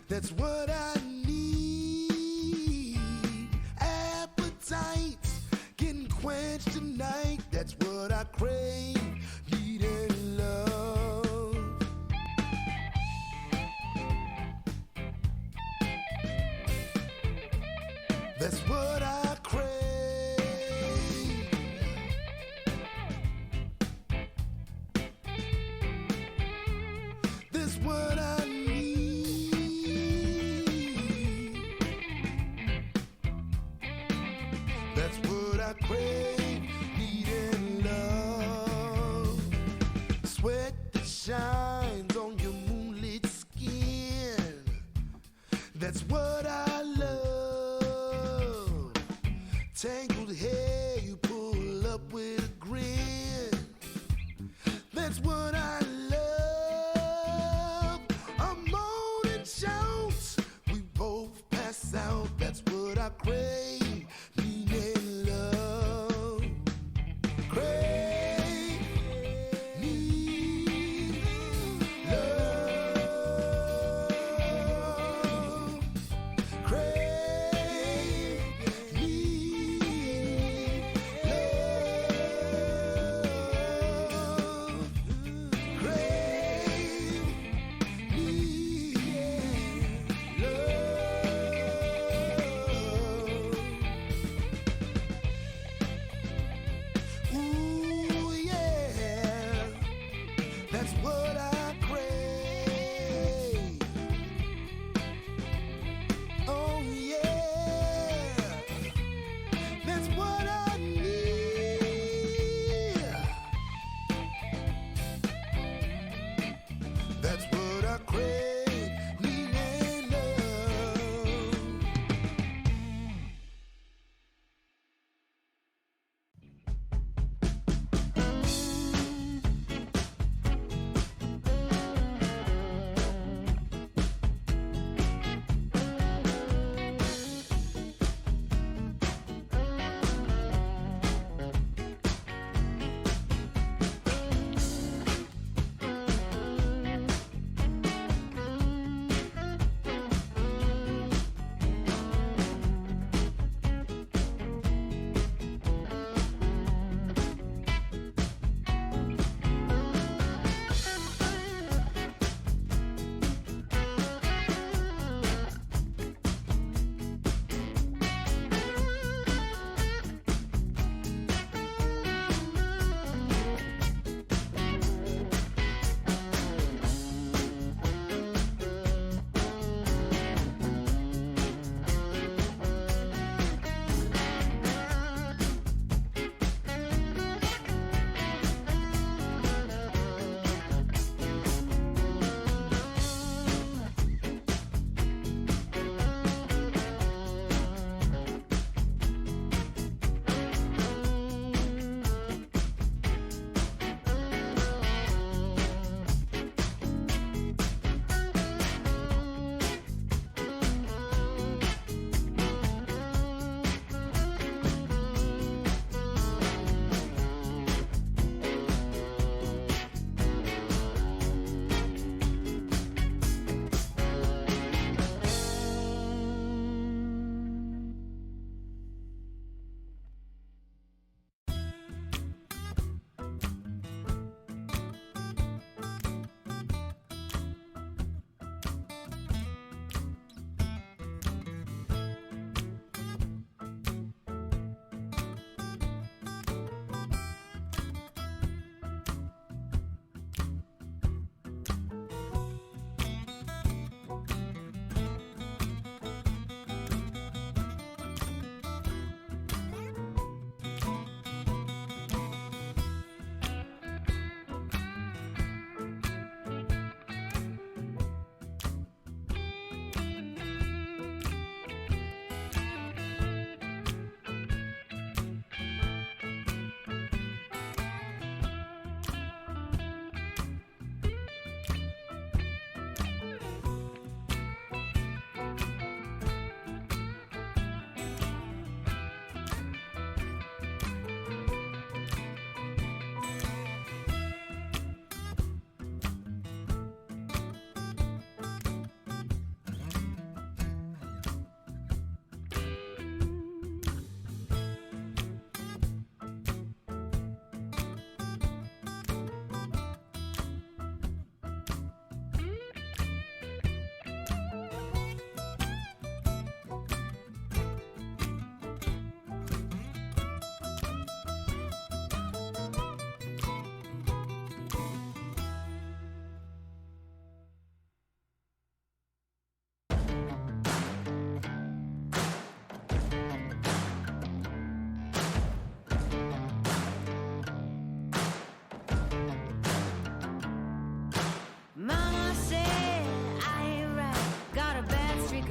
That's what I need. Appetites getting quenched tonight. That's what I crave. Need and love. That's what I crave. That's what I need. That's what I crave, need and love. Sweat that shines on your moonlit skin. That's what I love. Tangled hair, you pull up with a grin. That's what I love. A morning shouts, we both pass out. That's what I crave, need and love. Crave, need love.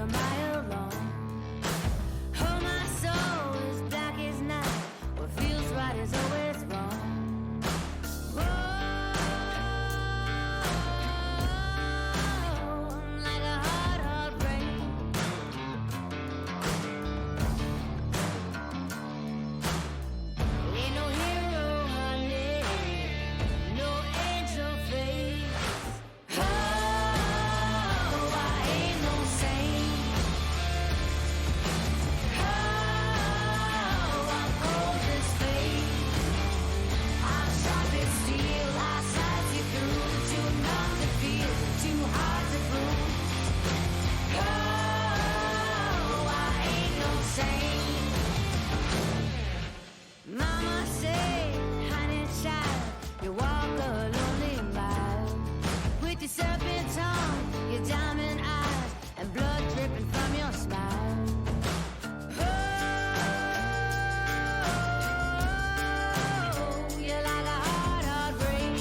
a mile long. Oh, my soul is black as night. What feels right is always wrong. Whoa, like a hard, hard rain. Ain't no hero, honey, no angel face. Oh, I ain't no saint. Oh, I'm cold as fate. I'm sharp as steel. I slice you through. Too numb to feel, too hard to prove. Oh, I ain't no saint. Mama said, honey child, you walk a lonely mile with your serpent tongue, your diamond eyes, and blood dripping from your smile. Oh, you're like a hard, hard rain.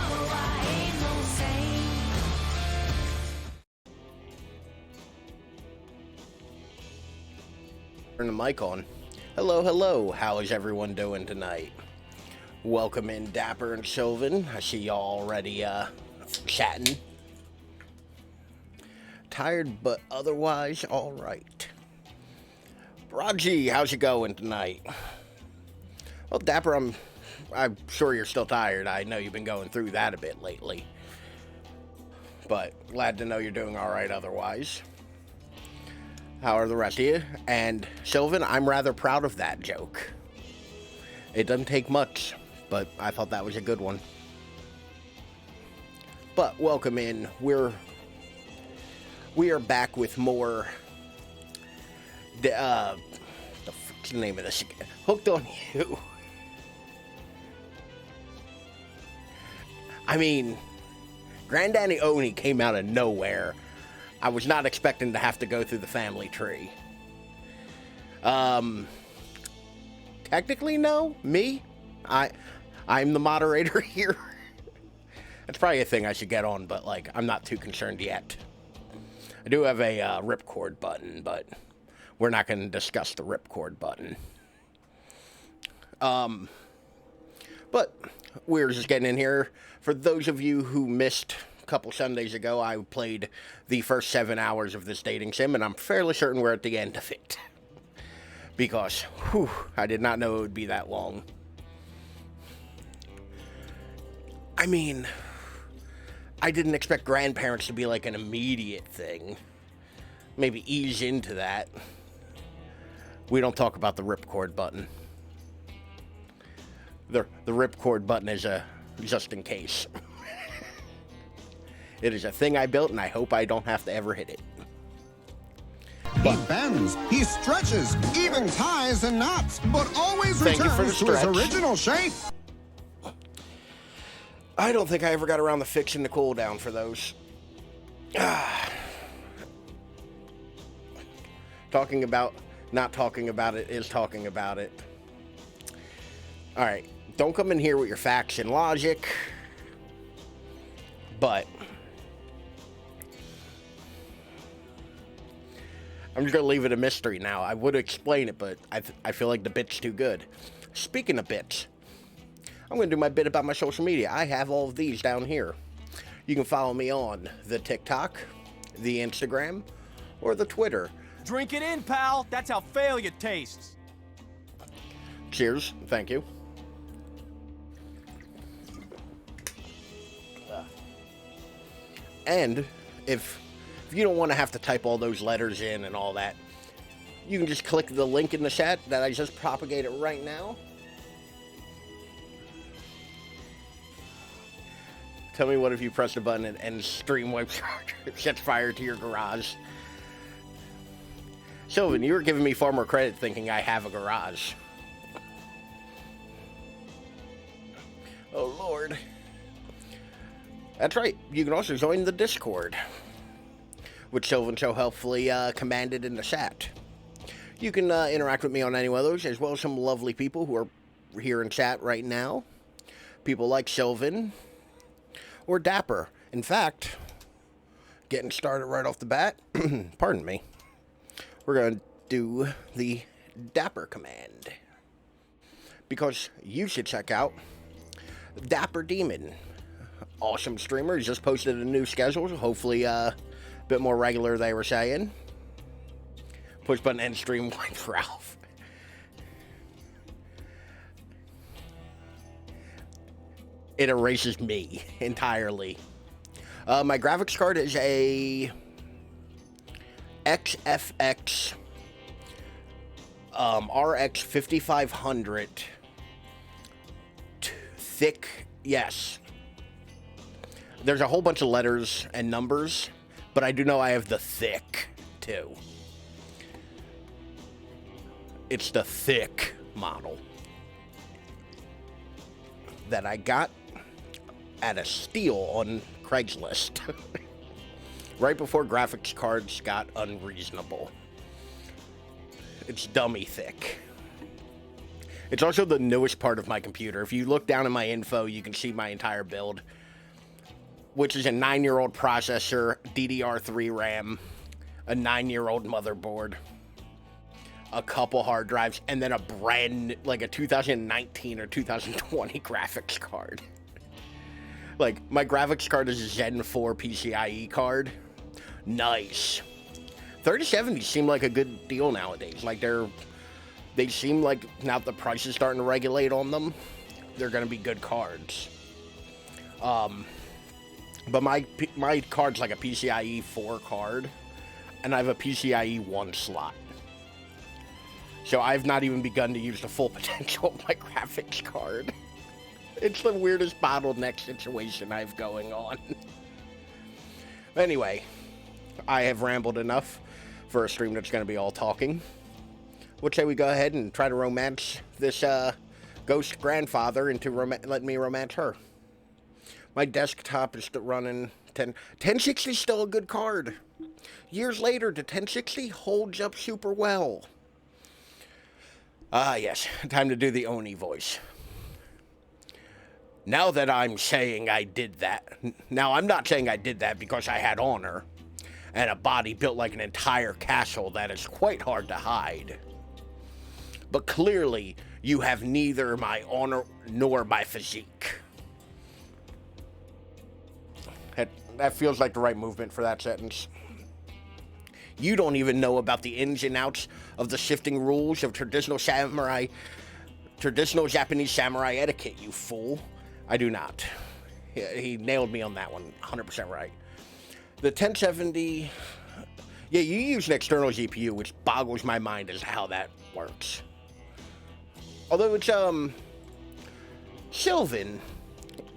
Oh, I ain't no saint. Turn the mic on. Hello, hello. How is everyone doing tonight? Welcome in, Dapper and Sylvan. I see y'all already chatting. Tired, but otherwise all right. Raji, how's it going tonight? Well, Dapper, I'm sure you're still tired. I know you've been going through that a bit lately. But glad to know you're doing all right otherwise. How are the rest of you? And Sylvan, I'm rather proud of that joke. It doesn't take much, but I thought that was a good one. But welcome in. We are back with more. The fuck's the name of this again? Hooked on You. I mean, Granddaddy Oni came out of nowhere. I was not expecting to have to go through the family tree. Technically, no. Me? I'm the moderator here. That's probably a thing I should get on, but, like, I'm not too concerned yet. I do have a ripcord button, but we're not going to discuss the ripcord button. But we're just getting in here. For those of you who missed a couple Sundays ago, I played the first 7 hours of this dating sim, and I'm fairly certain we're at the end of it. Because, whew, I did not know it would be that long. I mean, I didn't expect grandparents to be like an immediate thing. Maybe ease into that. We don't talk about the ripcord button. The ripcord button is a just in case. It is a thing I built, and I hope I don't have to ever hit it. He bends, he stretches, even ties and knots, but always Thank you for the returns to his stretch. original shape. I don't think I ever got around to fixing the cooldown for those. Talking about not talking about it is talking about it. Alright, don't come in here with your facts and logic. But I'm just going to leave it a mystery now. I would explain it, but I feel like the bit's too good. Speaking of bits, I'm going to do my bit about my social media. I have all of these down here. You can follow me on the TikTok, the Instagram, or the Twitter. Drink it in, pal. That's how failure tastes. Cheers. Thank you. And if you don't want to have to type all those letters in and all that, you can just click the link in the chat that I just propagated right now. Tell me what if you press the button and stream wipes sets fire to your garage. Sylvan, you were giving me far more credit thinking I have a garage. Oh, Lord. That's right. You can also join the Discord, which Sylvan so helpfully commanded in the chat. You can interact with me on any one of those, as well as some lovely people who are here in chat right now. people like Sylvan or Dapper. In fact, getting started right off the bat, pardon me, we're going to do the Dapper command. Because you should check out Dapper Demon. Awesome streamer. He just posted a new schedule. Hopefully a bit more regular, they were saying. Push button end stream with Ralph. It erases me entirely. My graphics card is a XFX RX 5500 thick, yes. There's a whole bunch of letters and numbers, but I do know I have the thick too. It's the thick model that I got at a steal on Craigslist right before graphics cards got unreasonable. It's dummy thick. It's also the newest part of my computer. If you look down in my info, you can see my entire build, which is a 9-year-old processor, DDR3 RAM, a 9-year-old motherboard, a couple hard drives, and then a like a 2019 or 2020 graphics card. Like, my graphics card is a Zen 4 PCIe card. Nice. 3070s seem like a good deal nowadays. Like, they seem like, now that the price is starting to regulate on them, they're going to be good cards. But my card's like a PCIe 4 card, and I have a PCIe 1 slot. So I've not even begun to use the full potential of my graphics card. It's the weirdest bottleneck situation I have going on. Anyway, I have rambled enough for a stream that's going to be all talking. What say we go ahead and try to romance this ghost grandfather into letting me romance her. My desktop is still running 1060 is still a good card. Years later, the 1060 holds up super well. Ah, yes, time to do the Oni voice. Now that I'm saying I did that, now I'm not saying I did that because I had honor and a body built like an entire castle that is quite hard to hide. But clearly, you have neither my honor nor my physique. That feels like the right movement for that sentence. You don't even know about the ins and outs of the shifting rules of traditional Japanese samurai etiquette, you fool. I do not. He nailed me on that one, 100% right. The 1070, yeah, you use an external GPU, which boggles my mind as to how that works. Although it's, Sylvan,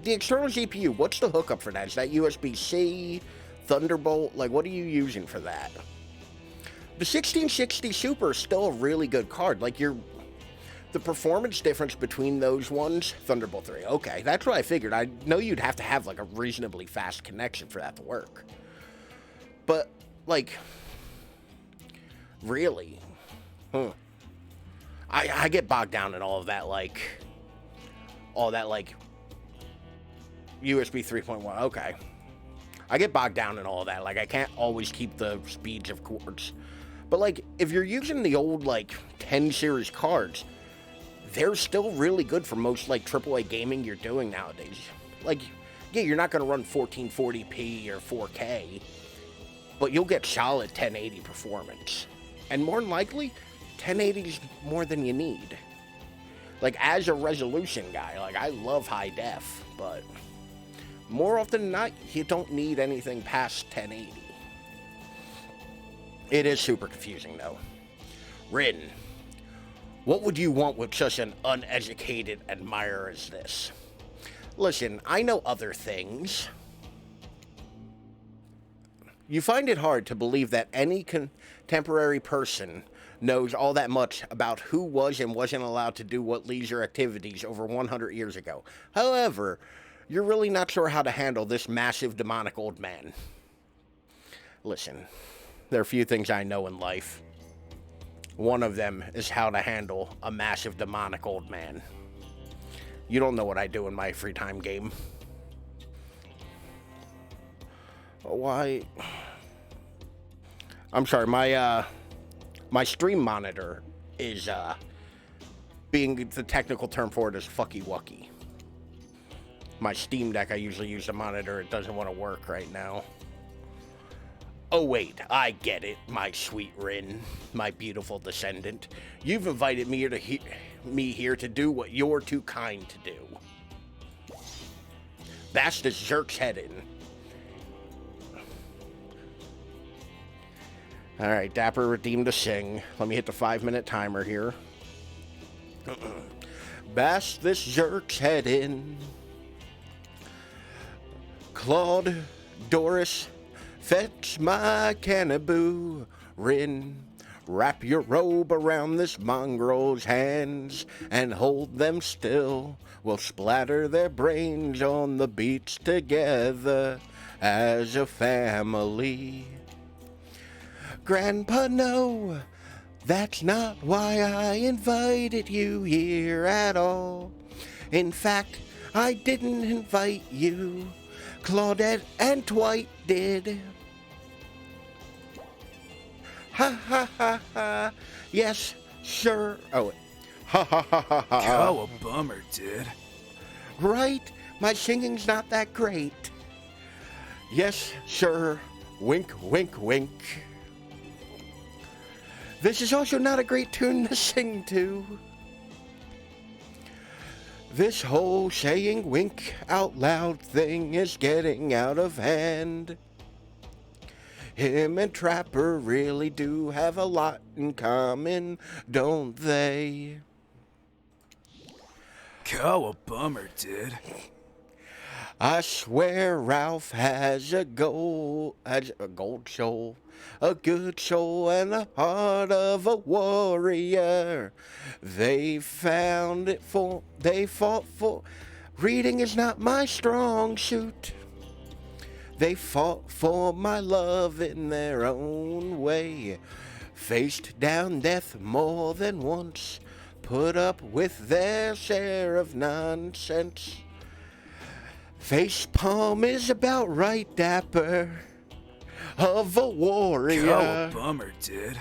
the external GPU, what's the hookup for that? Is that USB-C, Thunderbolt? Like, what are you using for that? The 1660 Super is still a really good card. Like, the performance difference between those ones, Thunderbolt 3, okay, that's what I figured. I know you'd have to have, like, a reasonably fast connection for that to work. But, like, really? I get bogged down in all that, like, USB 3.1, okay. I get bogged down in all of that. Like, I can't always keep the speeds of cords. But, like, if you're using the old, like, 10 series cards, they're still really good for most, like, AAA gaming you're doing nowadays. Like, yeah, you're not going to run 1440p or 4K, but you'll get solid 1080 performance. And more than likely, 1080 is more than you need. Like, as a resolution guy, like, I love high def, but more often than not, you don't need anything past 1080. It is super confusing, though. Rin, what would you want with such an uneducated admirer as this? Listen, I know other things. You find it hard to believe that any contemporary person knows all that much about who was and wasn't allowed to do what leisure activities over 100 years ago. However, you're really not sure how to handle this massive demonic old man. Listen, there are few things I know in life. One of them is how to handle a massive demonic old man. You don't know what I do in my free time game. Why? I'm sorry, my stream monitor is, being the technical term for it is fucky wucky. My Steam Deck, I usually use the monitor. It doesn't want to work right now. Oh, wait, I get it, my sweet Rin, my beautiful descendant. You've invited me here to do what you're too kind to do. Bash this jerk's head in. Alright, Dapper redeemed a sing. Let me hit the 5-minute timer here. Bash this jerk's head in. Claude, Doris, fetch my cannaboo. Rin, wrap your robe around this mongrel's hands and hold them still. We'll splatter their brains on the beach together as a family. Grandpa, no, that's not why I invited you here at all. In fact, I didn't invite you. Claudette and Dwight did. Ha ha ha ha. Yes, sure. Oh, ha ha ha ha ha. Oh, a bummer, dude. Right? My singing's not that great. Yes, sure. Wink, wink, wink. This is also not a great tune to sing to. This whole saying wink out loud thing is getting out of hand. Him and Trapper really do have a lot in common, don't they? Oh, a bummer, dude. I swear Ralph has a gold soul, a good soul, and the heart of a warrior. They fought for, reading is not my strong suit. They fought for my love in their own way, faced down death more than once, put up with their share of nonsense. Facepalm is about right, Dapper, of a warrior. Oh, a bummer, dude.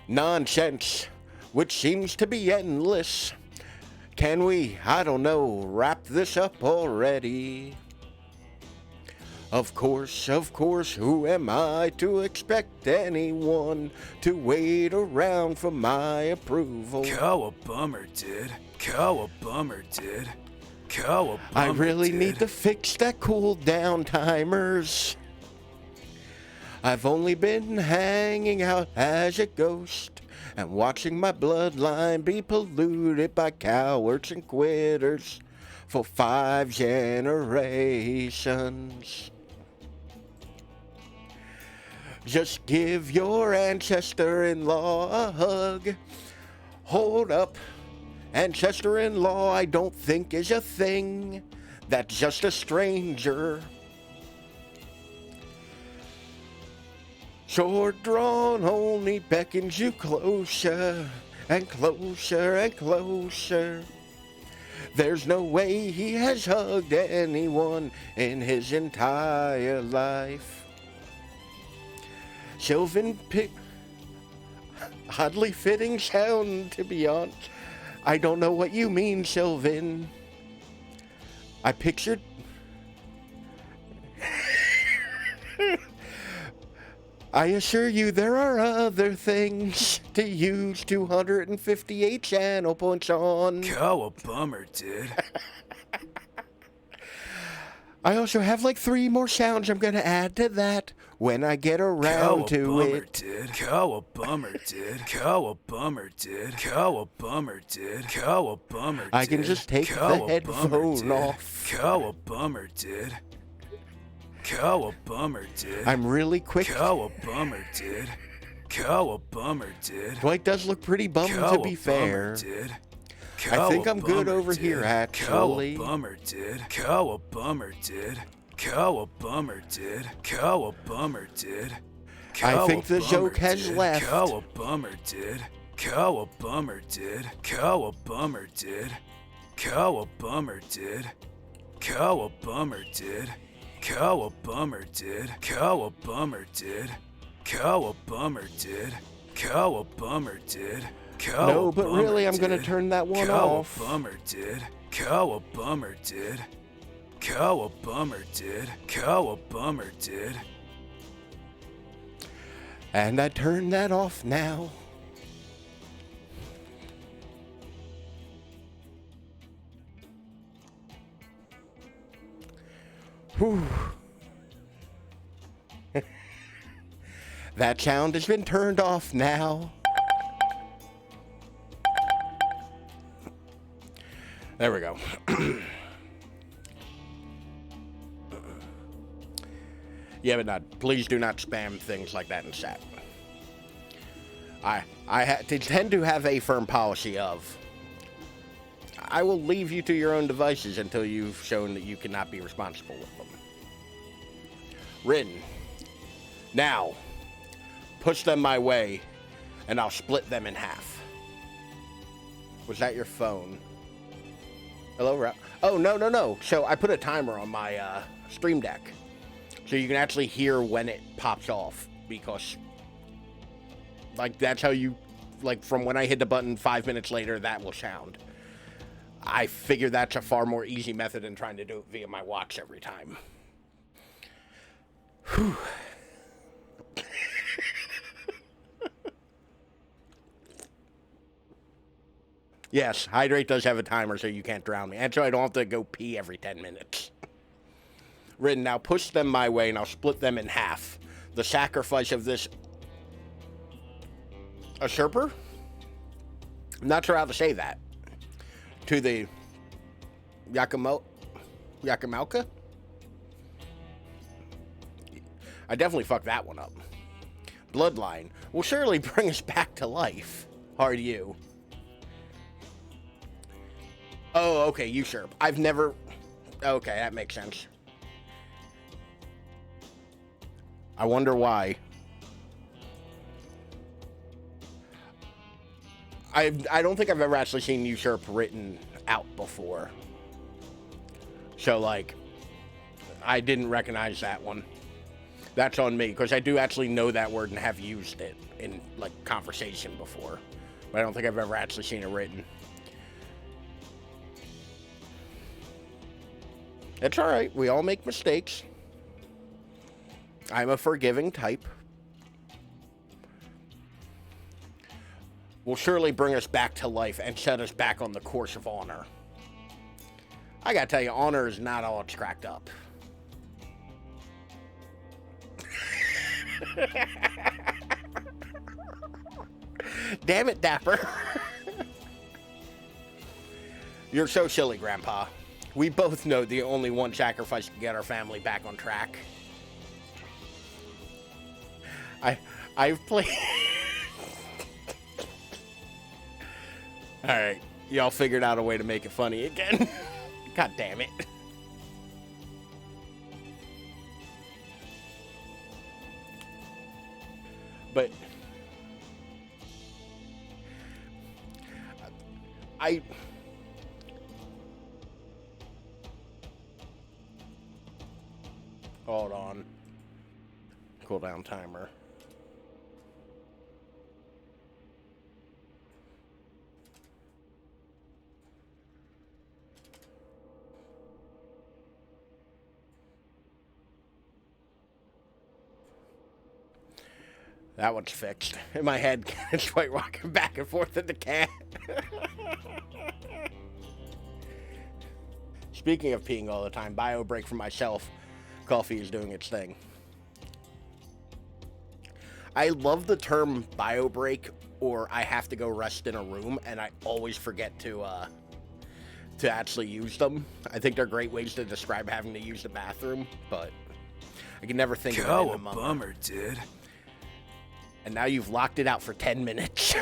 Nonsense, which seems to be endless. Can we, I don't know, wrap this up already? Of course, who am I to expect anyone to wait around for my approval? Oh, a bummer, dude. Oh, a bummer, dude. Oh, a bummer, I really dude. need to fix that cooldown timers. I've only been hanging out as a ghost and watching my bloodline be polluted by cowards and quitters for 5 generations. Just give your ancestor-in-law a hug. Hold up. Ancestor-in-law I don't think is a thing. That's just a stranger. Sword drawn only beckons you closer and closer and closer. There's no way he has hugged anyone in his entire life. Sylvan pick. Oddly fitting sound, to be honest. I don't know what you mean, Sylvan. I pictured... I assure you there are other things to use 258 channel points on. Oh, a bummer, dude. I also have like 3 more sounds I'm gonna add to that when I get around to it. Dude. Oh, a bummer, dude. Oh, a bummer, dude. Oh, a bummer, dude. Oh, a bummer, dude. I can just take the headphone off. Oh, a bummer, dude. Oh, a bummer, dude. I'm really quick. Oh, a bummer, dude. Oh, a bummer, dude. Dwight does look pretty bummed, to be fair. Dude. I think I'm good over here, actually. Oh, a bummer, dude. Oh, a bummer, dude. Oh, a bummer, dude. Oh, a bummer, dude. I think the joke has left. Oh, a bummer, dude. Cowabummer, dude. Cowabummer, dude. Cowabummer, dude. Cowabummer, dude. Cowabummer, dude. Cowabummer, dude. Cowabummer, dude. Cowabummer, dude. No, but really, I'm gonna turn that one off. Cowabummer, dude. Cowabummer, dude. Cowabummer, dude. Cowabummer, dude. And I turn that off now. Whew. That sound has been turned off now. There we go. Yeah, but not. Please do not spam things like that in chat. I tend to have a firm policy of I will leave you to your own devices until you've shown that you cannot be responsible with them. Written. Now, push them my way, and I'll split them in half. Was that your phone? Hello, Rob? Oh, no. So I put a timer on my Stream Deck. So you can actually hear when it pops off. Because, like, that's how you, like, from when I hit the button 5 minutes later, that will sound. I figure that's a far more easy method than trying to do it via my watch every time. Whew. Yes, Hydrate does have a timer so you can't drown me. And so I don't have to go pee every 10 minutes. Written, now push them my way and I'll split them in half. The sacrifice of this usurper? I'm not sure how to say that. To the Yakamalka? I definitely fucked that one up. Bloodline will surely bring us back to life. Hard you. Oh, okay, usurp. I've never... Okay, that makes sense. I wonder why. I don't think I've ever actually seen usurp written out before. So, like, I didn't recognize that one. That's on me, because I do actually know that word and have used it in, like, conversation before. But I don't think I've ever actually seen it written. It's alright, we all make mistakes. I'm a forgiving type. Will surely bring us back to life and set us back on the course of honor. I gotta tell you, honor is not all it's cracked up. Damn it, Dapper. You're so silly, Grandpa. We both know the only one sacrifice can get our family back on track. I've played... Alright, y'all figured out a way to make it funny again. God damn it. But... Hold on. Cooldown timer. That one's fixed. In my head, it's like rocking back and forth in the cat. Speaking of peeing all the time, bio break for myself. Coffee is doing its thing. I love the term bio break, or I have to go rest in a room, and I always forget to actually use them. I think they're great ways to describe having to use the bathroom, but I can never think of it in a moment. Bummer, dude. And now you've locked it out for 10 minutes.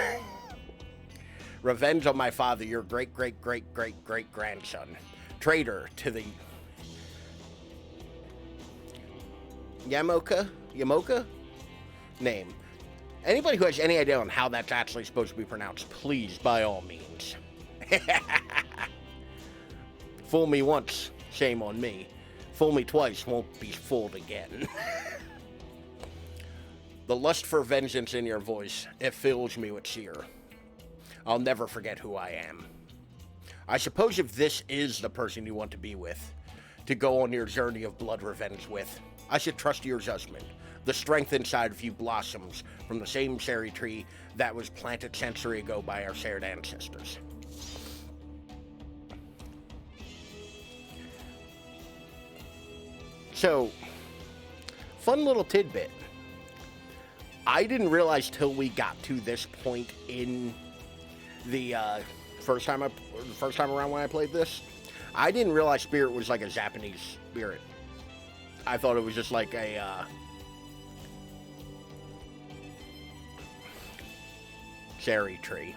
Revenge on my father, your great-great-great-great-great-grandson. Traitor to the... Yamoka name. Anybody who has any idea on how that's actually supposed to be pronounced, please, by all means. Fool me once, shame on me. Fool me twice, won't be fooled again. The lust for vengeance in your voice, it fills me with cheer. I'll never forget who I am. I suppose if this is the person you want to be with, to go on your journey of blood revenge with, I should trust your judgment. The strength inside of you blossoms from the same cherry tree that was planted centuries ago by our shared ancestors. So, fun little tidbit. I didn't realize till we got to this point in the first time around when I played this, I didn't realize spirit was like a Japanese spirit. I thought it was just like a cherry tree.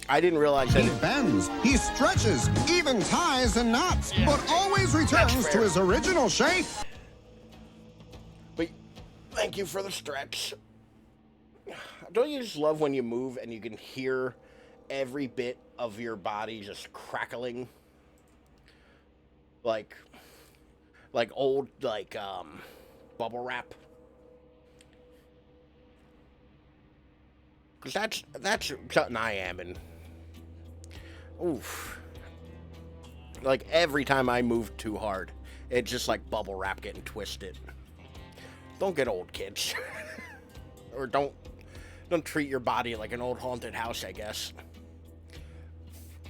I didn't realize that He bends, he stretches, even ties and knots, but always returns to his original shape. But thank you for the stretch. Don't you just love when you move and you can hear every bit of your body just crackling? Like old, bubble wrap. Because that's something I am, and oof. Like, every time I move too hard, it's just like bubble wrap getting twisted. Don't get old, kids. Or don't treat your body like an old haunted house, I guess.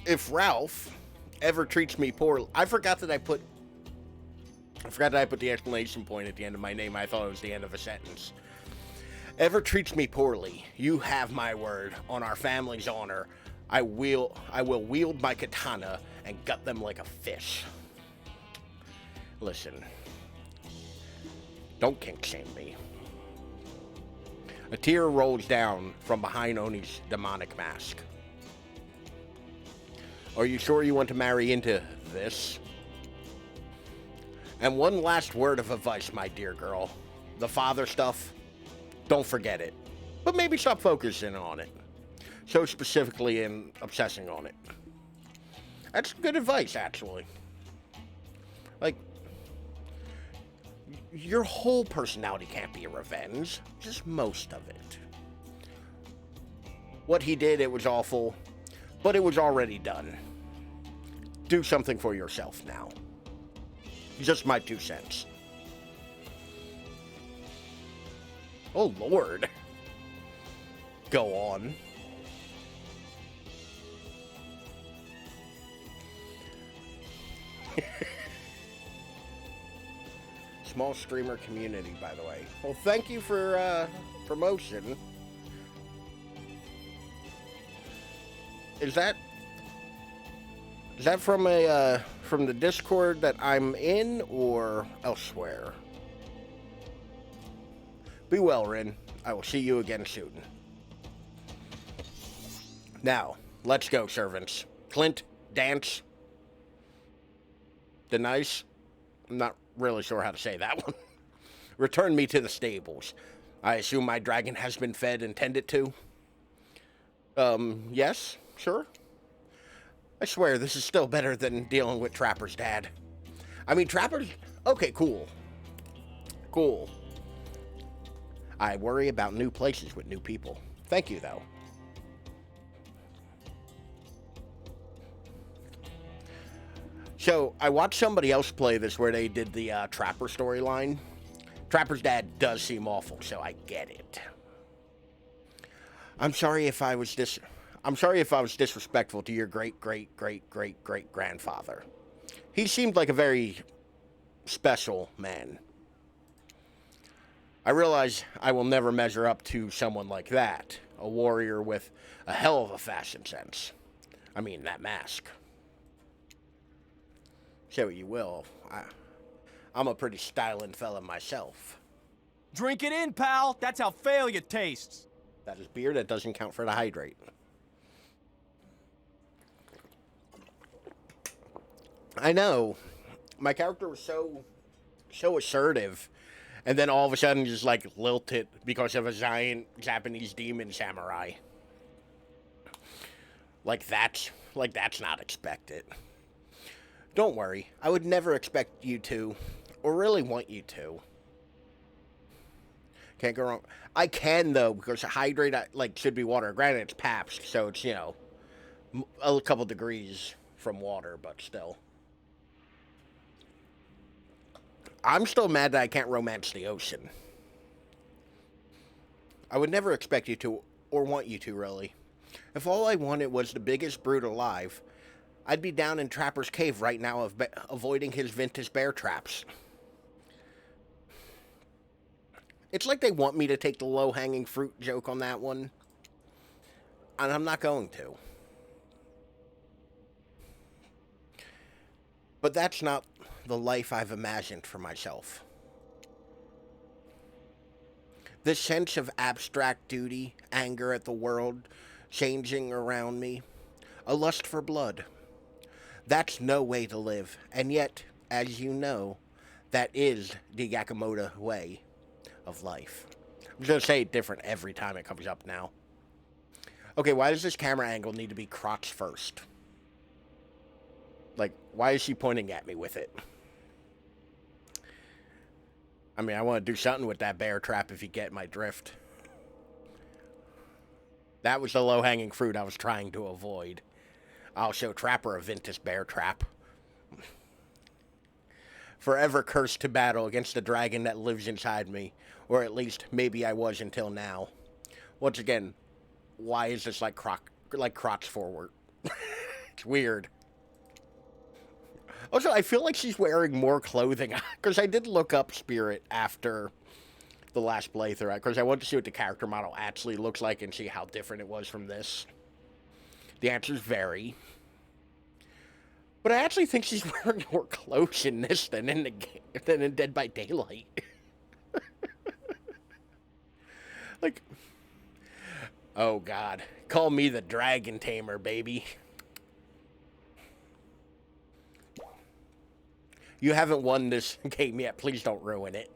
If Ralph ever treats me poorly, I forgot that I put the exclamation point at the end of my name. I thought it was the end of a sentence. Ever treats me poorly, you have my word on our family's honor. I will wield my katana and gut them like a fish. Listen, don't kink shame me. A tear rolls down from behind Oni's demonic mask. Are you sure you want to marry into this? And one last word of advice, my dear girl. The father stuff, don't forget it. But maybe stop focusing on it. So specifically in obsessing on it. That's good advice, actually. Like, your whole personality can't be a revenge. Just most of it. What he did, it was awful. But it was already done. Do something for yourself now. Just my 2 cents. Oh, Lord. Go on. Small streamer community, by the way. Well, thank you for promotion. Is that from from the Discord that I'm in or elsewhere? Be well, Rin. I will see you again soon. Now, let's go, servants. Clint, dance. Denice. I'm not really sure how to say that one. Return me to the stables. I assume my dragon has been fed and tended to? Yes, sure. I swear, this is still better than dealing with Trapper's dad. I mean, Trapper's... Okay, cool. Cool. I worry about new places with new people. Thank you, though. So, I watched somebody else play this where they did the Trapper storyline. Trapper's dad does seem awful, so I get it. I'm sorry if I was disrespectful to your great-great-great-great-great-grandfather. He seemed like a very special man. I realize I will never measure up to someone like that, a warrior with a hell of a fashion sense. I mean, that mask. Say what you will, I'm a pretty styling fella myself. Drink it in, pal. That's how failure tastes. That is beer that doesn't count for the hydrate. I know. My character was so assertive And then all of a sudden just like lilted because of a giant Japanese demon samurai. Like that's not expected. Don't worry, I would never expect you to, or really want you to. Can't go wrong. I can though, because hydrate like should be water. Granted, it's Pabst, so it's a couple degrees from water, but still. I'm still mad that I can't romance the ocean. I would never expect you to, or want you to, really. If all I wanted was the biggest brute alive, I'd be down in Trapper's Cave right now avoiding his vintage bear traps. It's like they want me to take the low-hanging fruit joke on that one, and I'm not going to. But that's not the life I've imagined for myself. This sense of abstract duty, anger at the world changing around me, a lust for blood. That's no way to live, and yet, as you know, that is the Yakamoto way of life. I'm going to say it different every time it comes up now. Okay, why does this camera angle need to be crotch first? Like, why is she pointing at me with it? I mean, I want to do something with that bear trap if you get my drift. That was the low-hanging fruit I was trying to avoid. I'll show Trapper a vintage bear trap. Forever cursed to battle against the dragon that lives inside me. Or at least, maybe I was until now. Once again, why is this like crotch forward? It's weird. Also, I feel like she's wearing more clothing. Because I did look up Spirit after the last playthrough. Because I wanted to see what the character model actually looks like and see how different it was from this. The answers vary. But I actually think she's wearing more clothes in this than in Dead by Daylight. Like, oh God. Call me the Dragon Tamer, baby. You haven't won this game yet. Please don't ruin it.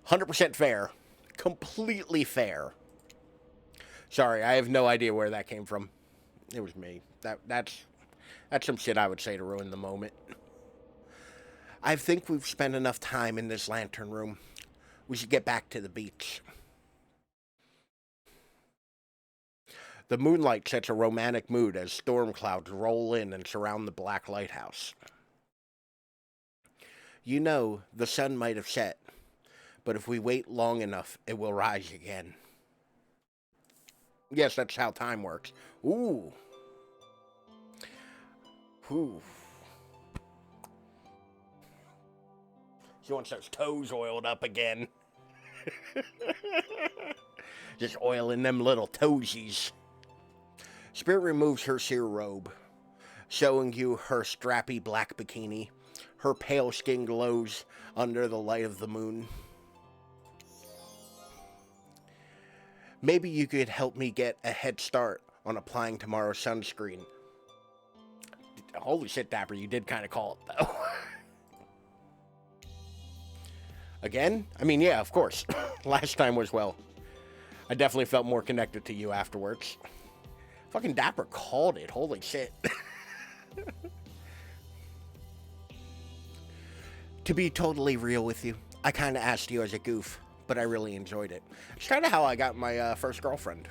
100% fair. Completely fair. Sorry, I have no idea where that came from. It was me. That's some shit I would say to ruin the moment. I think we've spent enough time in this lantern room. We should get back to the beach. The moonlight sets a romantic mood as storm clouds roll in and surround the black lighthouse. You know, the sun might have set, but if we wait long enough, it will rise again. Yes, that's how time works. Ooh. Ooh. She wants those toes oiled up again. Just oiling them little toesies. Spirit removes her sheer robe, showing you her strappy black bikini. Her pale skin glows under the light of the moon. Maybe you could help me get a head start on applying tomorrow's sunscreen. Holy shit, Dapper, you did kind of call it, though. Again? I mean, yeah, of course. Last time was, well, I definitely felt more connected to you afterwards. Fucking Dapper called it. Holy shit. To be totally real with you, I kind of asked you as a goof, but I really enjoyed it. It's kind of how I got my first girlfriend.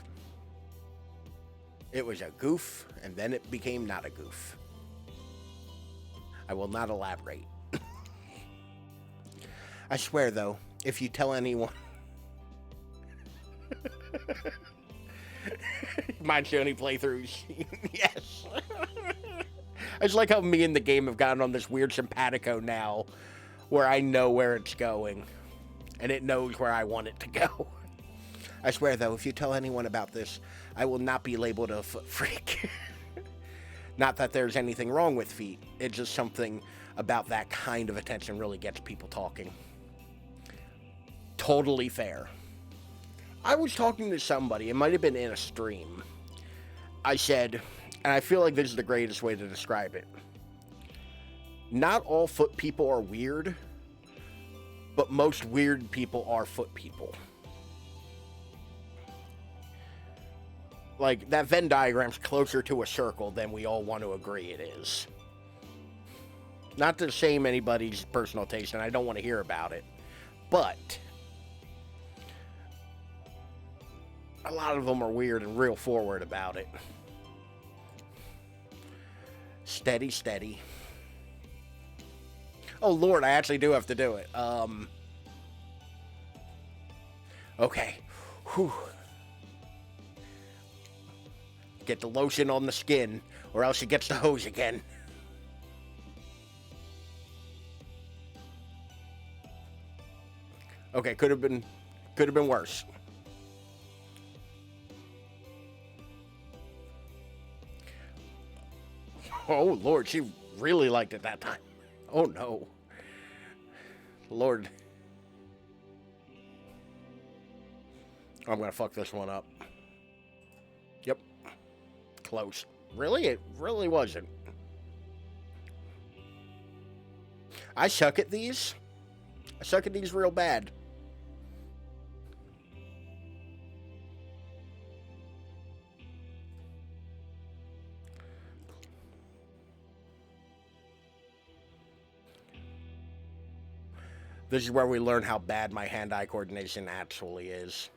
It was a goof, and then it became not a goof. I will not elaborate. I swear, though, if you tell anyone... Mine's the only playthroughs. Yes. I just like how me and the game have gotten on this weird simpatico now, where I know where it's going, and it knows where I want it to go. I swear, though, if you tell anyone about this, I will not be labeled a foot freak. Not that there's anything wrong with feet. It's just something about that kind of attention really gets people talking. Totally fair. I was talking to somebody, it might have been in a stream. I said, and I feel like this is the greatest way to describe it. Not all foot people are weird, but most weird people are foot people. Like, that Venn diagram's closer to a circle than we all want to agree it is. Not to shame anybody's personal taste, and I don't want to hear about it, but a lot of them are weird and real forward about it. Steady, steady. Oh, Lord, I actually do have to do it. Okay. Whew. Get the lotion on the skin, or else she gets the hose again. Okay, could have been worse. Oh, Lord, she really liked it that time. Oh, no. Lord. I'm gonna fuck this one up. Yep. Close. Really? It really wasn't. I suck at these. I suck at these real bad. This is where we learn how bad my hand-eye coordination actually is.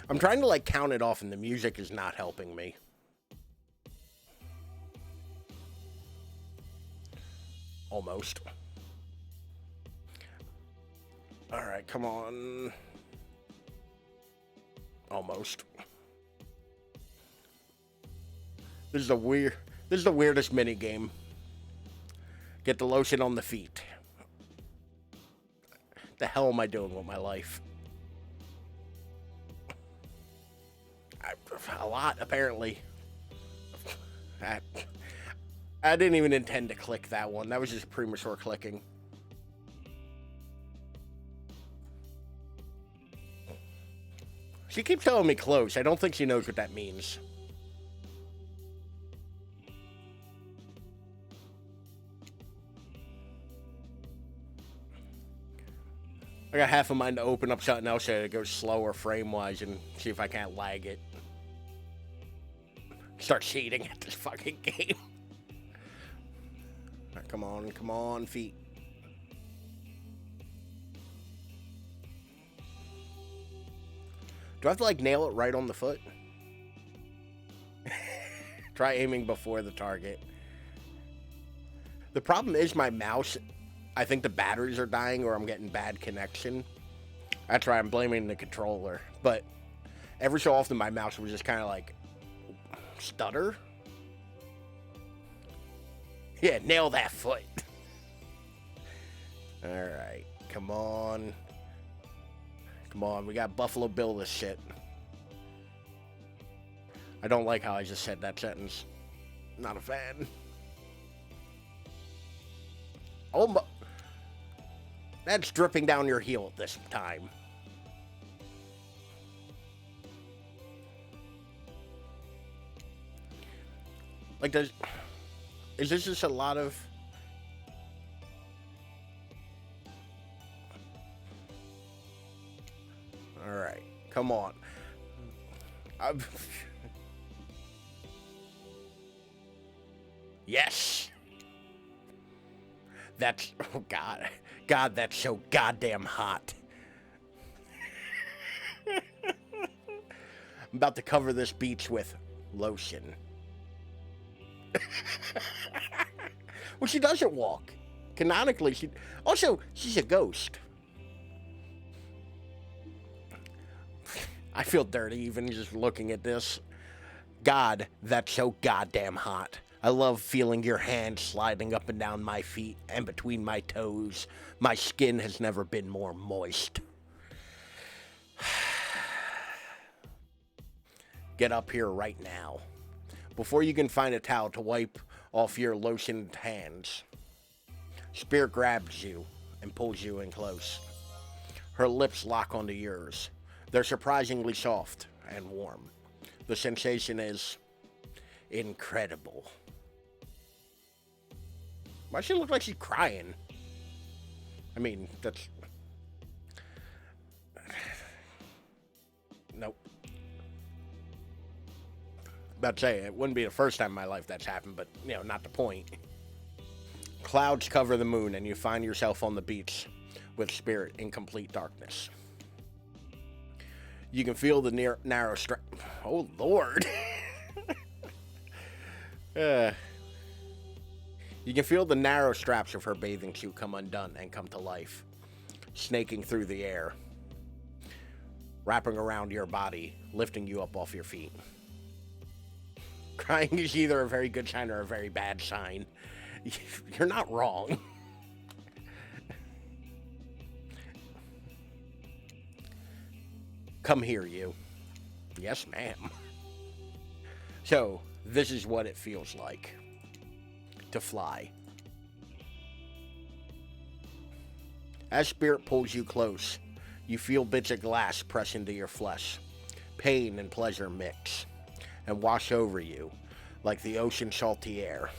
I'm trying to, like, count it off, and the music is not helping me. Almost. Alright, come on. Almost. This is the weirdest mini game. Get the lotion on the feet. The hell am I doing with my life? A lot, apparently. I didn't even intend to click that one. That was just premature clicking. She keeps telling me close. I don't think she knows what that means. I got half a mind to open up something else so it goes slower frame-wise and see if I can't lag it. Start cheating at this fucking game. Right, come on, feet. Do I have to, like, nail it right on the foot? Try aiming before the target. The problem is my mouse, I think the batteries are dying or I'm getting bad connection. That's why I'm blaming the controller. But every so often my mouse was just kind of like, stutter? Yeah, nail that foot. Alright, come on. Come on, we got Buffalo Bill this shit. I don't like how I just said that sentence. Not a fan. Oh my. That's dripping down your heel at this time. Like, is this just a lot of... Alright, come on. Yes! That's... Oh, God. God, that's so goddamn hot. I'm about to cover this beach with lotion. Well, she doesn't walk. Canonically, she... Also, she's a ghost. I feel dirty even just looking at this. God, that's so goddamn hot. I love feeling your hand sliding up and down my feet and between my toes. My skin has never been more moist. Get up here right now. Before you can find a towel to wipe off your lotioned hands. Spirit grabs you and pulls you in close. Her lips lock onto yours. They're surprisingly soft and warm. The sensation is incredible. Why does she look like she's crying? I mean, that's... Nope. About to say, it wouldn't be the first time in my life that's happened, but, you know, not the point. Clouds cover the moon, and you find yourself on the beach with Spirit in complete darkness. You can feel the narrow strap. Oh, Lord. You can feel the narrow straps of her bathing suit come undone and come to life, snaking through the air, wrapping around your body, lifting you up off your feet. Crying is either a very good sign or a very bad sign. You're not wrong. Come here, you. Yes, ma'am. So, this is what it feels like to fly. As Spirit pulls you close, you feel bits of glass press into your flesh. Pain and pleasure mix and wash over you like the ocean salty air,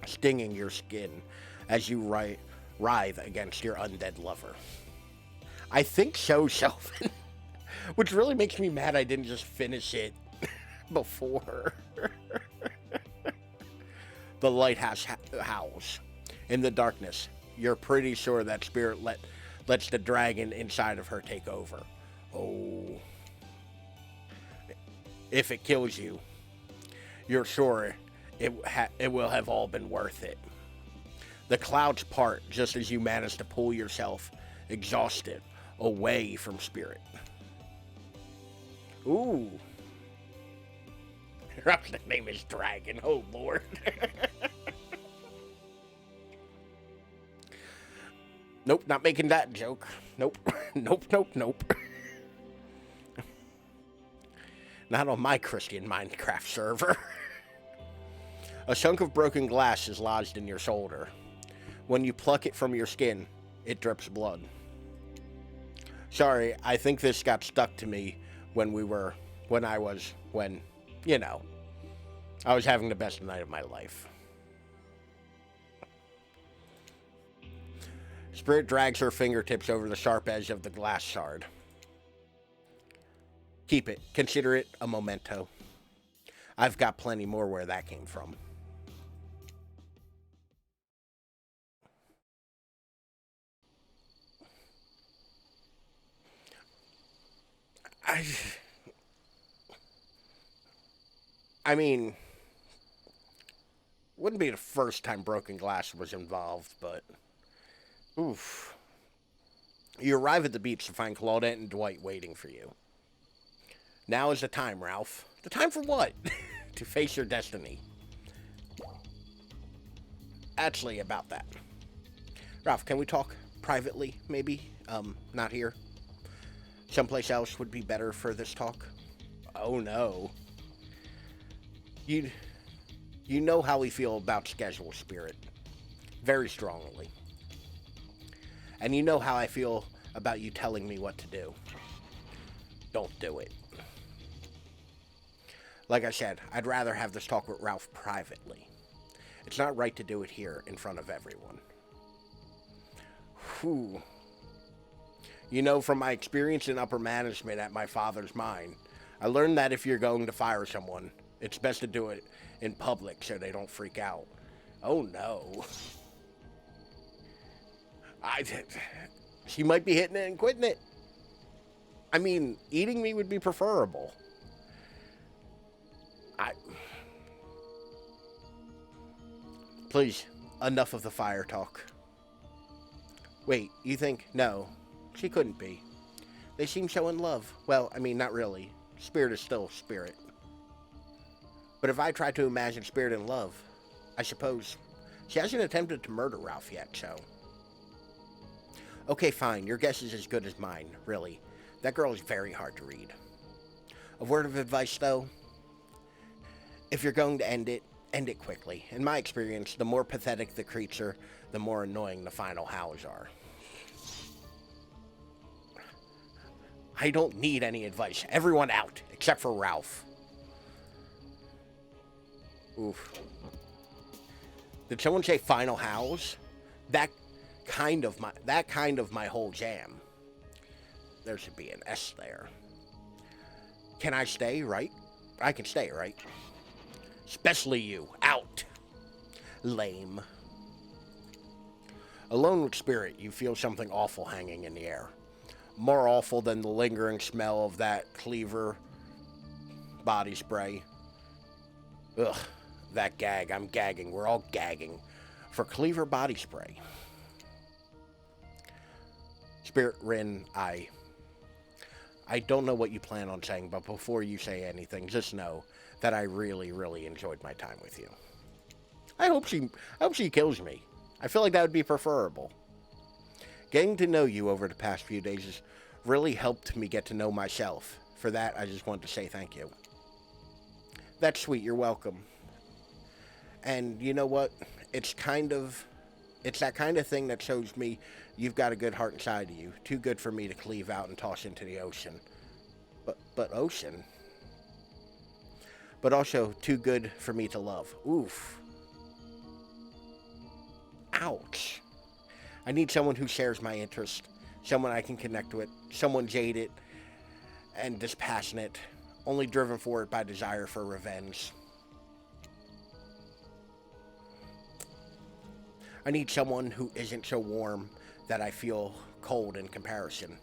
stinging your skin as you writhe against your undead lover. I think so, Shelvin. Which really makes me mad I didn't just finish it before. The lighthouse howls. In the darkness, you're pretty sure that Spirit lets the dragon inside of her take over. Oh. If it kills you, you're sure it will have all been worth it. The clouds part just as you manage to pull yourself, exhausted, away from Spirit. Ooh. Her name is Dragon. Oh, Lord. Nope, not making that joke. Nope. Nope. Not on my Christian Minecraft server. A chunk of broken glass is lodged in your shoulder. When you pluck it from your skin, it drips blood. Sorry, I think this got stuck to me when I was having the best night of my life. Spirit drags her fingertips over the sharp edge of the glass shard. Keep it. Consider it a memento. I've got plenty more where that came from. I mean, wouldn't be the first time broken glass was involved, but oof. You arrive at the beach to find Claudette and Dwight waiting for you. Now is the time, Ralph. The time for what? To face your destiny. Actually, about that. Ralph, can we talk privately, maybe? Not here. Someplace else would be better for this talk. Oh, no. You know how we feel about schedule, Spirit. Very strongly. And you know how I feel about you telling me what to do. Don't do it. Like I said, I'd rather have this talk with Ralph privately. It's not right to do it here in front of everyone. Whew. You know, from my experience in upper management at my father's mine, I learned that if you're going to fire someone, it's best to do it in public so they don't freak out. Oh no. She might be hitting it and quitting it. I mean, eating me would be preferable. Please, enough of the fire talk. Wait, you think? No, she couldn't be. They seem so in love. Well, I mean, not really. Spirit is still Spirit. But if I try to imagine Spirit in love, I suppose she hasn't attempted to murder Ralph yet, so. Okay, fine. Your guess is as good as mine, really. That girl is very hard to read. A word of advice, though. If you're going to end it quickly. In my experience, the more pathetic the creature, the more annoying the final howls are. I don't need any advice. Everyone out, except for Ralph. Oof. Did someone say final house? That kind of my whole jam. There should be an S there. Can I stay, right? I can stay, right? Especially you. Out. Lame. Alone with spirit, you feel something awful hanging in the air. More awful than the lingering smell of that Cleaver body spray. Ugh, that gag. I'm gagging. We're all gagging for Cleaver body spray. Spirit Rin, I don't know what you plan on saying, but before you say anything, just know that I really, really enjoyed my time with you. I hope she kills me. I feel like that would be preferable. Getting to know you over the past few days has really helped me get to know myself. For that, I just want to say thank you. That's sweet. You're welcome. And you know what? It's that kind of thing that shows me you've got a good heart inside of you. Too good for me to cleave out and toss into the ocean. But ocean? But also too good for me to love. Oof. Ouch. I need someone who shares my interest. Someone I can connect with. Someone jaded and dispassionate. Only driven forward by desire for revenge. I need someone who isn't so warm that I feel cold in comparison.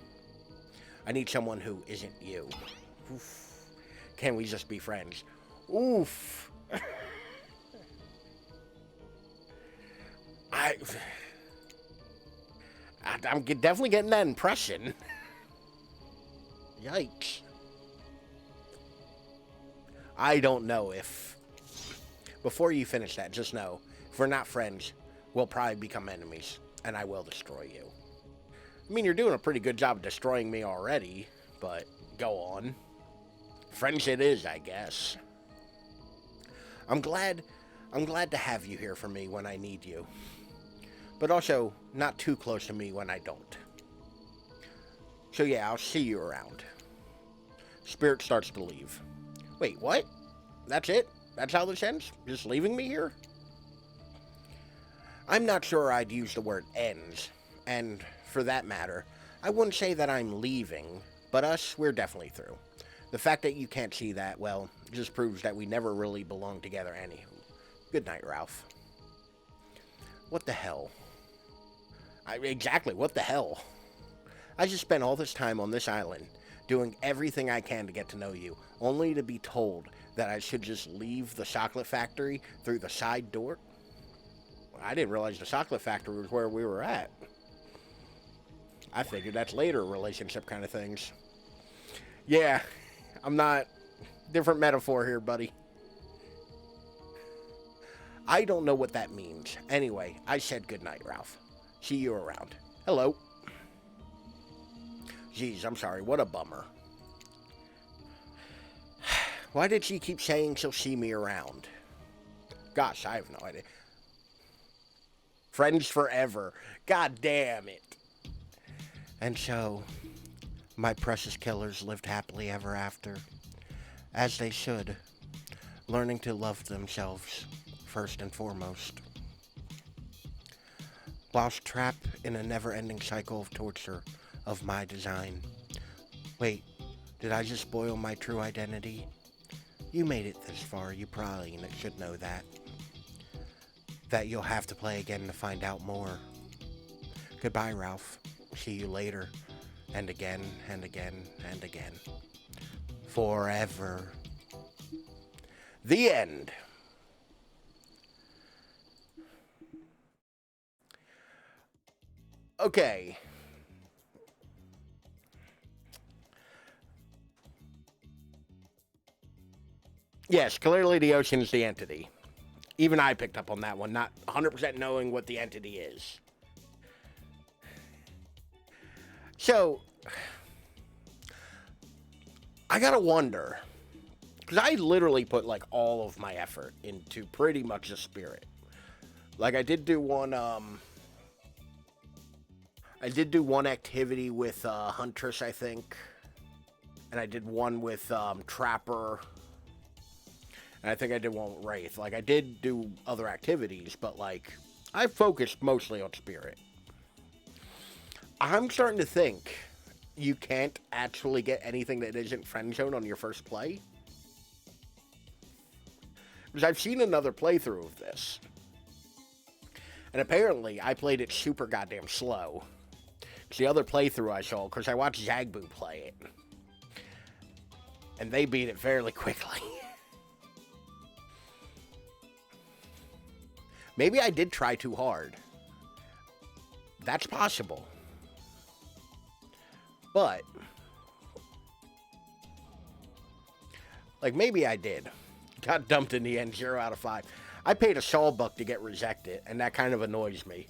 I need someone who isn't you. Oof. Can we just be friends? Oof. I'm definitely getting that impression. Yikes. I don't know if... Before you finish that, just know, if we're not friends, we'll probably become enemies, and I will destroy you. I mean, you're doing a pretty good job of destroying me already, but go on. Friends it is, I guess. I'm glad to have you here for me when I need you. But also, not too close to me when I don't. So yeah, I'll see you around. Spirit starts to leave. Wait, what? That's it? That's how this ends? Just leaving me here? I'm not sure I'd use the word ends. And for that matter, I wouldn't say that I'm leaving, but we're definitely through. The fact that you can't see that, well, just proves that we never really belonged together anywho. Good night, Ralph. What the hell? Exactly, what the hell? I just spent all this time on this island, doing everything I can to get to know you, only to be told that I should just leave the chocolate factory through the side door? I didn't realize the chocolate factory was where we were at. I figured that's later relationship kind of things. Yeah, I'm not... Different metaphor here, buddy. I don't know what that means. Anyway, I said goodnight, Ralph. See you around. Hello. Jeez, I'm sorry. What a bummer. Why did she keep saying she'll see me around? Gosh, I have no idea. Friends forever. God damn it. And so, my precious killers lived happily ever after. As they should. Learning to love themselves, first and foremost. Whilst trapped in a never-ending cycle of torture of my design. Wait, did I just spoil my true identity? You made it this far, you probably should know that. That you'll have to play again to find out more. Goodbye, Ralph. See you later. And again, and again, and again. Forever. The end. Okay. Yes, clearly the ocean is the entity. Even I picked up on that one, not 100% knowing what the entity is. So, I gotta wonder, because I literally put like all of my effort into pretty much the spirit. Like I did do one activity with Huntress, I think. And I did one with Trapper. And I think I did one with Wraith. Like, I did do other activities, but, like, I focused mostly on Spirit. I'm starting to think you can't actually get anything that isn't friend zone on your first play. Because I've seen another playthrough of this. And apparently, I played it super goddamn slow. It's the other playthrough I saw, because I watched Zagboo play it. And they beat it fairly quickly. Maybe I did try too hard. That's possible. But, like, maybe I did. Got dumped in the end, 0 out of 5. I paid a Sawbuck to get rejected, and that kind of annoys me.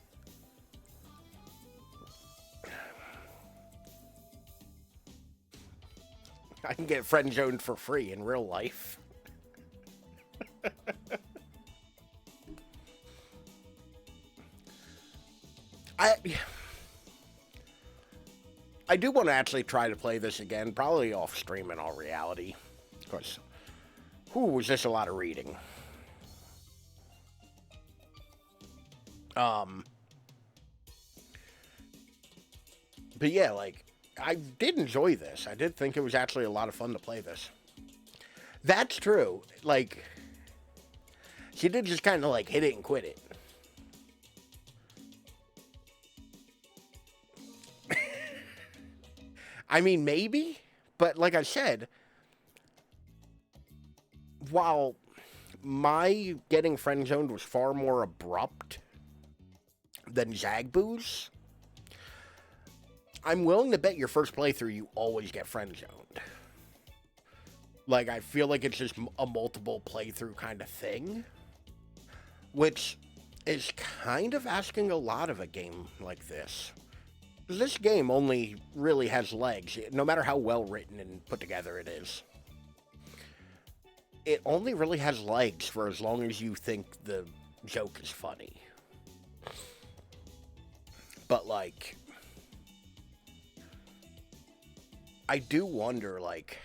I can get friend zoned for free in real life. I do want to actually try to play this again, probably off stream in all reality. Because, was this a lot of reading? But yeah, like, I did enjoy this. I did think it was actually a lot of fun to play this. That's true. Like, she did just kind of, like, hit it and quit it. I mean, maybe, but like I said, while my getting friend zoned was far more abrupt than Zagboo's, I'm willing to bet your first playthrough you always get friend zoned. Like, I feel like it's just a multiple playthrough kind of thing, which is kind of asking a lot of a game like this. This game only really has legs, no matter how well written and put together it is. It only really has legs for as long as you think the joke is funny. But, like, I do wonder, like,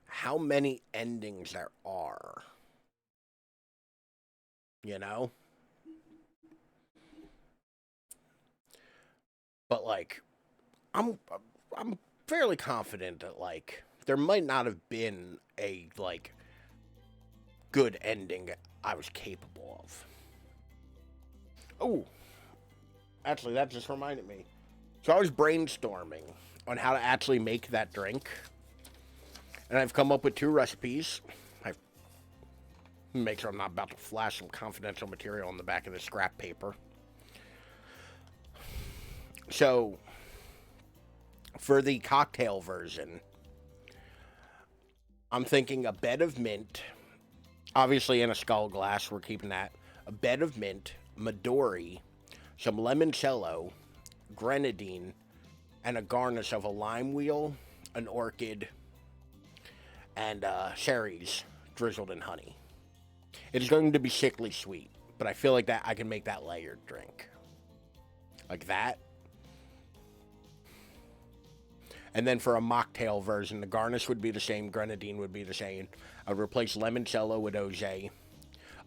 how many endings there are. You know? But, like, I'm fairly confident that, like, there might not have been a, like, good ending I was capable of. Oh, actually, that just reminded me. So I was brainstorming on how to actually make that drink. And I've come up with 2 recipes. I make sure I'm not about to flash some confidential material on the back of the scrap paper. So, for the cocktail version, I'm thinking a bed of mint, obviously in a skull glass, we're keeping that, a bed of mint, Midori, some limoncello, grenadine, and a garnish of a lime wheel, an orchid, and cherries drizzled in honey. It's going to be sickly sweet, but I feel like that I can make that layered drink. Like that. And then for a mocktail version, the garnish would be the same, grenadine would be the same. I would replace limoncello with OJ,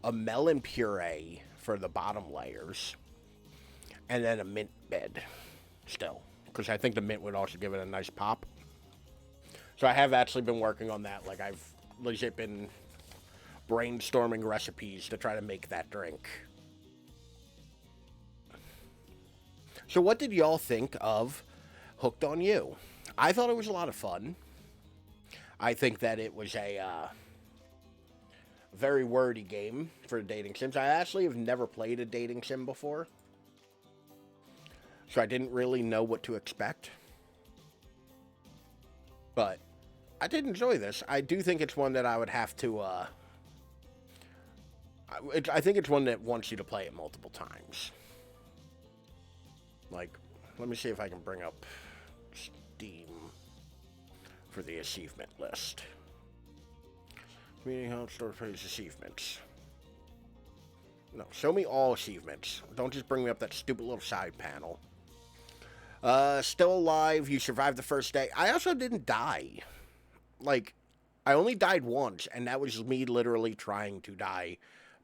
a melon puree for the bottom layers, and then a mint bed still, because I think the mint would also give it a nice pop. So I have actually been working on that. Like, I've legit been brainstorming recipes to try to make that drink. So what did y'all think of Hooked on You? I thought it was a lot of fun. I think that it was a very wordy game for dating sims. I actually have never played a dating sim before, so I didn't really know what to expect. But I did enjoy this. I do think it's one that I would have to, I think it's one that wants you to play it multiple times. Like, let me see if I can bring up Steam for the achievement list. Community Hub Store Page Achievements. No, show me all achievements. Don't just bring me up that stupid little side panel. Still alive. You survived the first day. I also didn't die. Like, I only died once, and that was me literally trying to die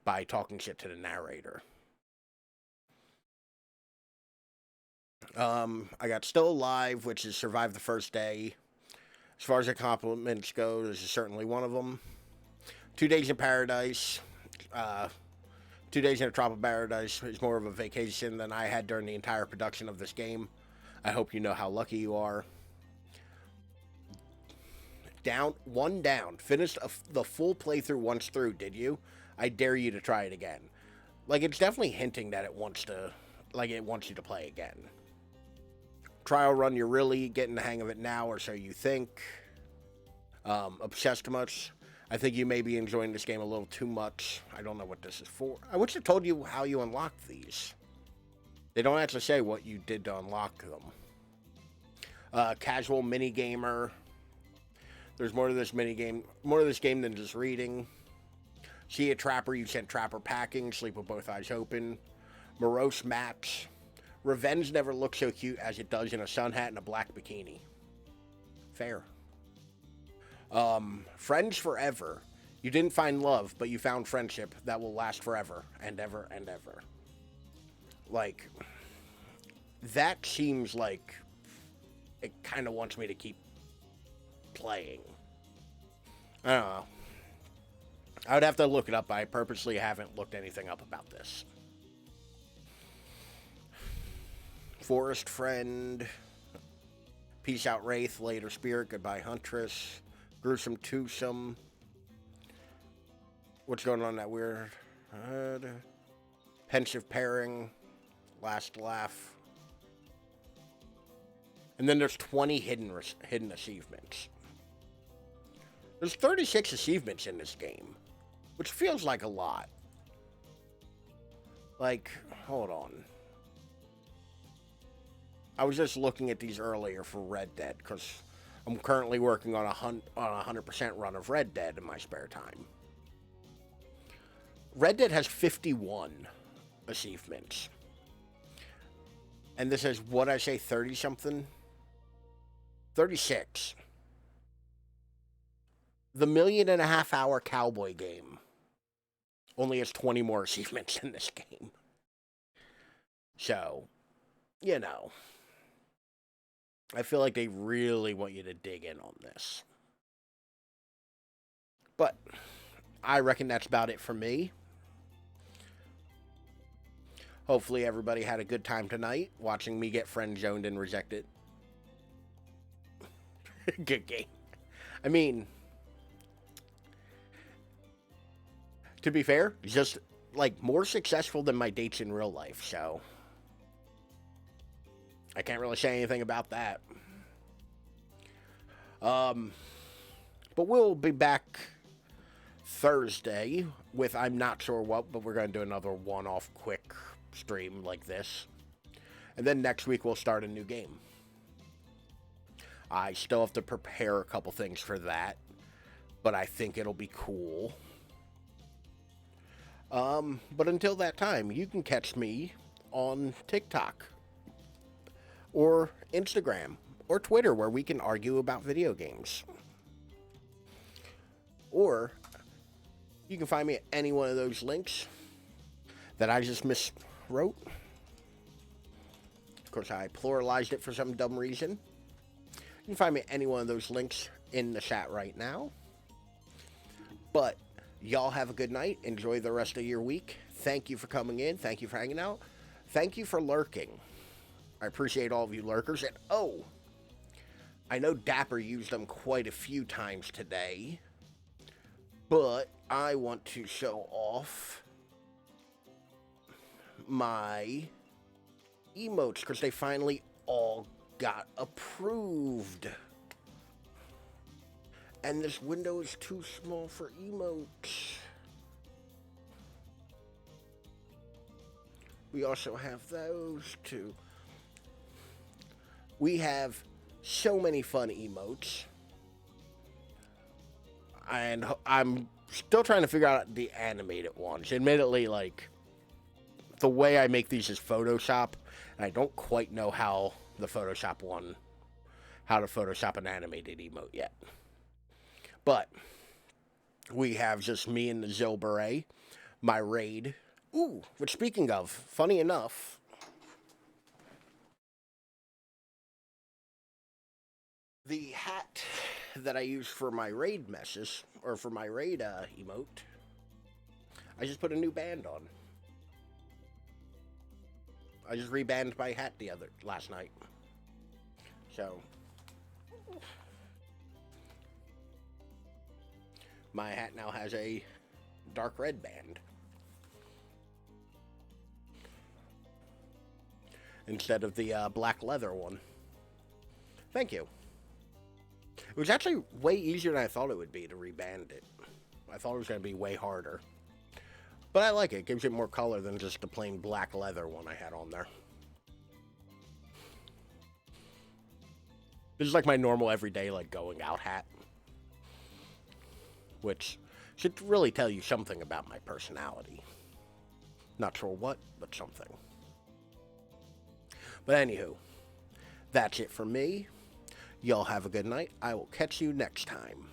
by talking shit to the narrator. I got Still Alive, which is survived the first day. As far as the compliments go, this is certainly one of them. 2 Days in Paradise. 2 Days in a Tropical Paradise is more of a vacation than I had during the entire production of this game. I hope you know how lucky you are. One down. Finished the full playthrough once through, did you? I dare you to try it again. Like, it's definitely hinting that it wants you to play again. Trial run, you're really getting the hang of it now, or so you think. Obsessed much. I think you may be enjoying this game a little too much. I don't know what this is for. I wish it told you how you unlocked these. They don't actually say what you did to unlock them. Casual mini gamer. There's more to this game than just reading. See a trapper, you sent trapper packing. Sleep with both eyes open. Morose match. Revenge never looks so cute as it does in a sun hat and a black bikini. Fair. Friends forever. You didn't find love, but you found friendship that will last forever and ever and ever. Like, that seems like it kind of wants me to keep playing. I don't know. I would have to look it up. I purposely haven't looked anything up about this. Forest Friend. Peace Out Wraith. Later Spirit. Goodbye Huntress. Gruesome Twosome. What's going on in that weird? Pensive Pairing. Last Laugh. And then there's 20 hidden achievements. There's 36 achievements in this game, which feels like a lot. Like, hold on. I was just looking at these earlier for Red Dead, because I'm currently working on a 100% run of Red Dead in my spare time. Red Dead has 51 achievements. And this is, what I say, 30-something? 36. The 1.5 hour cowboy game only has 20 more achievements in this game. So, you know. I feel like they really want you to dig in on this. But I reckon that's about it for me. Hopefully everybody had a good time tonight watching me get friend-zoned and rejected. Good game. I mean, to be fair, just like more successful than my dates in real life, so I can't really say anything about that. But we'll be back Thursday with I'm not sure what, but we're going to do another one-off quick stream like this. And then next week we'll start a new game. I still have to prepare a couple things for that, but I think it'll be cool. But until that time, you can catch me on TikTok or Instagram or Twitter, where we can argue about video games. Or you can find me at any one of those links that I just miswrote. Of course, I pluralized it for some dumb reason. You can find me at any one of those links in the chat right now. But y'all have a good night. Enjoy the rest of your week. Thank you for coming in. Thank you for hanging out. Thank you for lurking. I appreciate all of you lurkers. And oh, I know Dapper used them quite a few times today, but I want to show off my emotes because they finally all got approved. And this window is too small for emotes. We also have those two. We have so many fun emotes. And I'm still trying to figure out the animated ones. Admittedly, like, the way I make these is Photoshop, and I don't quite know how to Photoshop an animated emote yet. But we have just me and the Zill Beret, my raid. Ooh, which speaking of, funny enough, the hat that I use for my raid messes, or for my raid emote, I just put a new band on. I just rebanded my hat last night. So, my hat now has a dark red band instead of the black leather one. Thank you. It was actually way easier than I thought it would be to reband it. I thought it was going to be way harder. But I like it. It gives it more color than just the plain black leather one I had on there. This is like my normal everyday like going out hat. Which should really tell you something about my personality. Not sure what, but something. But anywho, that's it for me. Y'all have a good night. I will catch you next time.